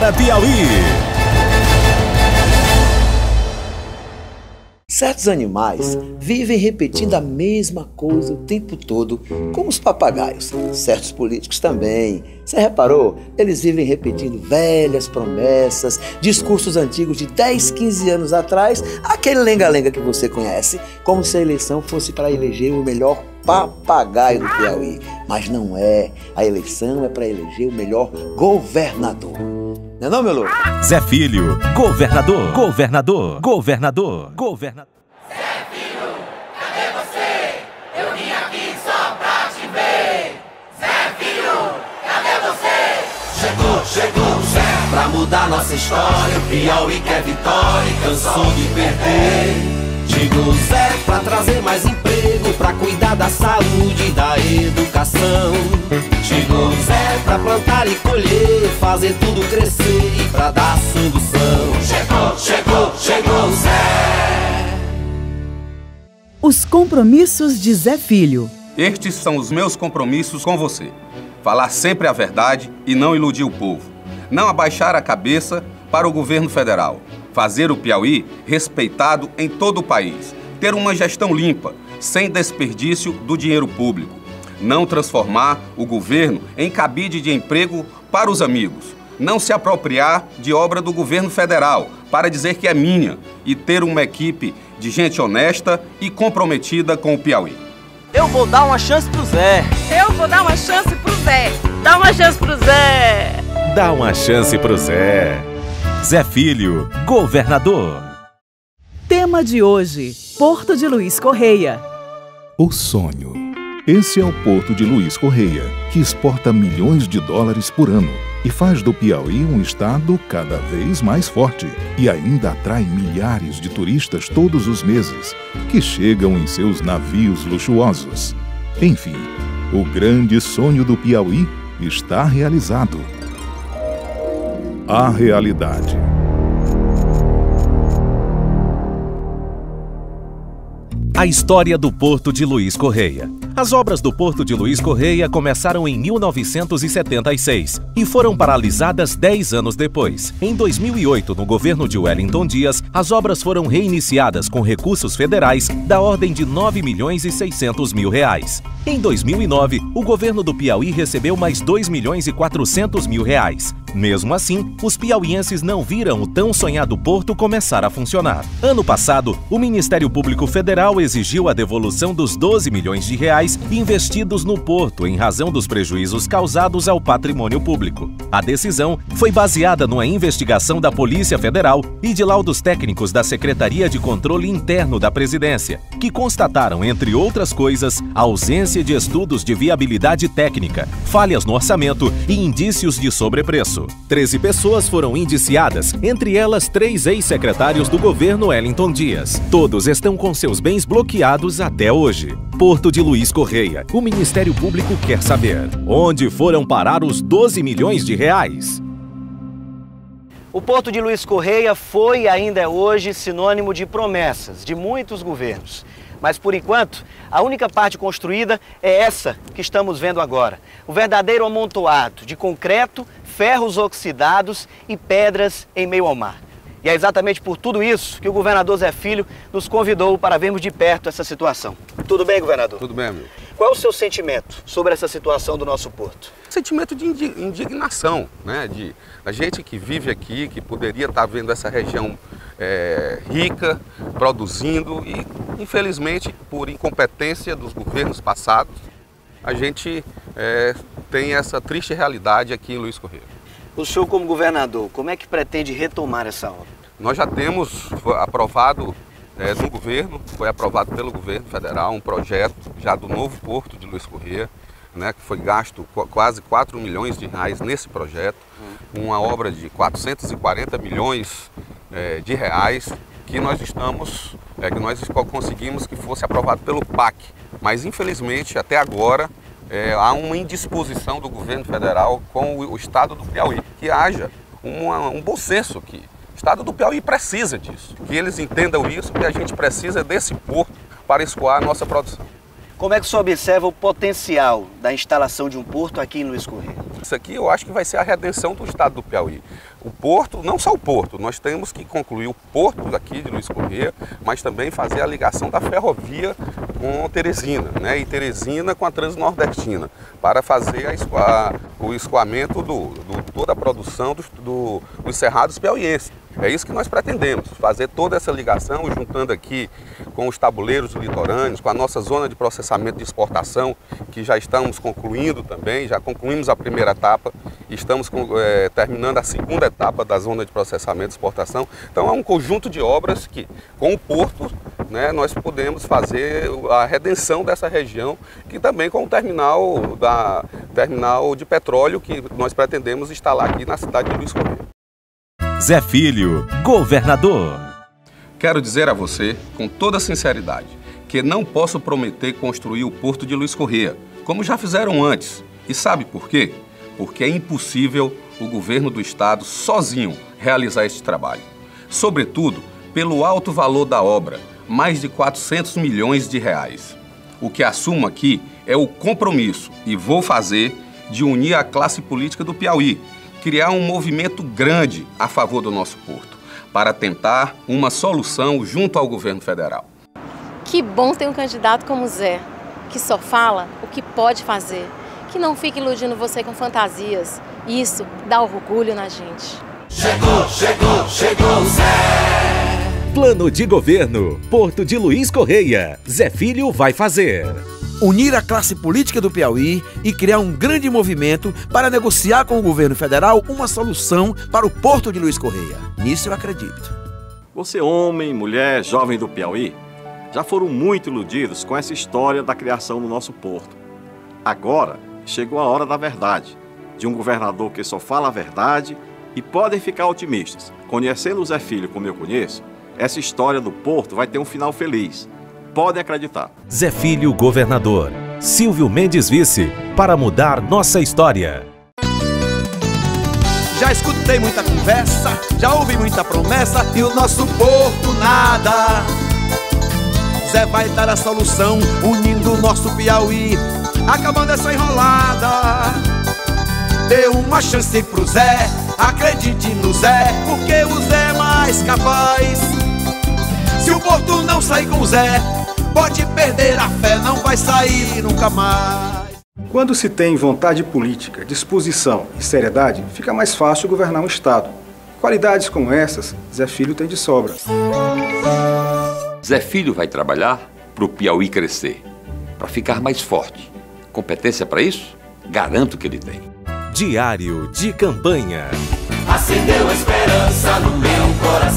Agora Piauí. Certos animais vivem repetindo a mesma coisa o tempo todo, como os papagaios. Certos políticos também. Você reparou? Eles vivem repetindo velhas promessas, discursos antigos de 10, 15 anos atrás, aquele lenga-lenga que você conhece, como se a eleição fosse para eleger o melhor papagaio do Piauí. Mas não é. A eleição é para eleger o melhor governador. Não é não, meu louco? Zé Filho, governador, governador, governador, governador. Zé Filho, cadê você? Eu vim aqui só pra te ver. Zé Filho, cadê você? Chegou o Zé pra mudar nossa história. O Piauí quer vitória e cansou de perder. Chegou o Zé pra trazer mais emprego, pra cuidar da saúde e da educação. Chegou o Zé pra plantar e colher, fazer tudo crescer e pra dar solução. Chegou o Zé. Os compromissos de Zé Filho. Estes são os meus compromissos com você. Falar sempre a verdade e não iludir o povo. Não abaixar a cabeça para o governo federal. Fazer o Piauí respeitado em todo o país. Ter uma gestão limpa, sem desperdício do dinheiro público. Não transformar o governo em cabide de emprego para os amigos. Não se apropriar de obra do governo federal para dizer que é minha. E ter uma equipe de gente honesta e comprometida com o Piauí. Eu vou dar uma chance pro Zé. Eu vou dar uma chance pro Zé. Dá uma chance pro Zé. Dá uma chance pro Zé. Zé Filho, governador. Tema de hoje: Porto de Luiz Correia. O sonho. Esse é o Porto de Luiz Correia, que exporta milhões de dólares por ano e faz do Piauí um estado cada vez mais forte e ainda atrai milhares de turistas todos os meses, que chegam em seus navios luxuosos. Enfim, o grande sonho do Piauí está realizado. A realidade. A história do Porto de Luiz Correia. As obras do Porto de Luiz Correia começaram em 1976 e foram paralisadas 10 anos depois. Em 2008, no governo de Wellington Dias, as obras foram reiniciadas com recursos federais da ordem de R$ 9.600.000. Em 2009, o governo do Piauí recebeu mais R$ 2.400.000. Mesmo assim, os piauienses não viram o tão sonhado porto começar a funcionar. Ano passado, o Ministério Público Federal exigiu a devolução dos R$ 12 milhões investidos no porto em razão dos prejuízos causados ao patrimônio público. A decisão foi baseada numa investigação da Polícia Federal e de laudos técnicos da Secretaria de Controle Interno da Presidência, que constataram, entre outras coisas, a ausência de estudos de viabilidade técnica, falhas no orçamento e indícios de sobrepreço. 13 pessoas foram indiciadas, entre elas 3 ex-secretários do governo Wellington Dias. Todos estão com seus bens bloqueados até hoje. Porto de Luiz Correia. O Ministério Público quer saber: onde foram parar os R$ 12 milhões? O Porto de Luiz Correia foi e ainda é hoje sinônimo de promessas de muitos governos. Mas, por enquanto, a única parte construída é essa que estamos vendo agora. O verdadeiro amontoado de concreto, ferros oxidados e pedras em meio ao mar. E é exatamente por tudo isso que o governador Zé Filho nos convidou para vermos de perto essa situação. Tudo bem, governador? Tudo bem, amigo. Qual é o seu sentimento sobre essa situação do nosso porto? Sentimento de indignação, né? A gente que vive aqui, que poderia estar vendo essa região rica, produzindo e, infelizmente, por incompetência dos governos passados, a gente tem essa triste realidade aqui em Luiz Correia. O senhor, como governador, como é que pretende retomar essa obra? Nós já temos aprovado no governo, foi aprovado pelo governo federal um projeto já do novo Porto de Luiz Correia, né, que foi gasto quase R$ 4 milhões nesse projeto, uma obra de 440 milhões de reais que nós conseguimos que fosse aprovado pelo PAC, mas infelizmente até agora há uma indisposição do governo federal com o estado do Piauí, que haja um bom senso aqui. O estado do Piauí precisa disso, que eles entendam isso, que a gente precisa desse porto para escoar a nossa produção. Como é que o senhor observa o potencial da instalação de um porto aqui em Luiz Correia? Isso aqui eu acho que vai ser a redenção do estado do Piauí. O porto, não só o porto, nós temos que concluir o porto aqui de Luiz Correia, mas também fazer a ligação da ferrovia com Teresina, né? E Teresina com a Transnordestina, para fazer o escoamento toda a produção dos cerrados piauienses. É isso que nós pretendemos, fazer toda essa ligação, juntando aqui com os tabuleiros litorâneos, com a nossa zona de processamento de exportação, que já estamos concluindo também, já concluímos a primeira etapa, estamos terminando a segunda etapa da zona de processamento e exportação. Então é um conjunto de obras que, com o porto, né, nós podemos fazer a redenção dessa região, que também com o terminal de petróleo que nós pretendemos instalar aqui na cidade de Luiz Correia. Zé Filho, governador. Quero dizer a você, com toda sinceridade, que não posso prometer construir o porto de Luiz Correia, como já fizeram antes. E sabe por quê? Porque é impossível o governo do estado sozinho realizar este trabalho. Sobretudo pelo alto valor da obra, mais de 400 milhões de reais. O que assumo aqui é o compromisso, e vou fazer, de unir a classe política do Piauí, criar um movimento grande a favor do nosso porto, para tentar uma solução junto ao governo federal. Que bom ter um candidato como o Zé, que só fala o que pode fazer, que não fica iludindo você com fantasias. Isso dá orgulho na gente. Chegou, chegou, chegou o Zé! Plano de governo, Porto de Luiz Correia. Zé Filho vai fazer. Unir a classe política do Piauí e criar um grande movimento para negociar com o governo federal uma solução para o Porto de Luiz Correia. Nisso eu acredito. Você, homem, mulher, jovem do Piauí, já foram muito iludidos com essa história da criação do nosso porto. Agora chegou a hora da verdade, de um governador que só fala a verdade, e podem ficar otimistas. Conhecendo o Zé Filho como eu conheço, essa história do porto vai ter um final feliz. Podem acreditar. Zé Filho, governador. Silvio Mendes, vice. Para mudar nossa história. Já escutei muita conversa, já ouvi muita promessa e o nosso porto nada. Zé vai dar a solução, unindo o nosso Piauí, acabando essa enrolada. Dê uma chance pro Zé, acredite no Zé, porque o Zé é mais capaz. Se o porto não sair com o Zé, pode perder a fé, não vai sair nunca mais. Quando se tem vontade política, disposição e seriedade, fica mais fácil governar um estado. Qualidades como essas, Zé Filho tem de sobra. Zé Filho vai trabalhar para o Piauí crescer, para ficar mais forte. Competência para isso? Garanto que ele tem. Diário de campanha. Acendeu a esperança no meu coração.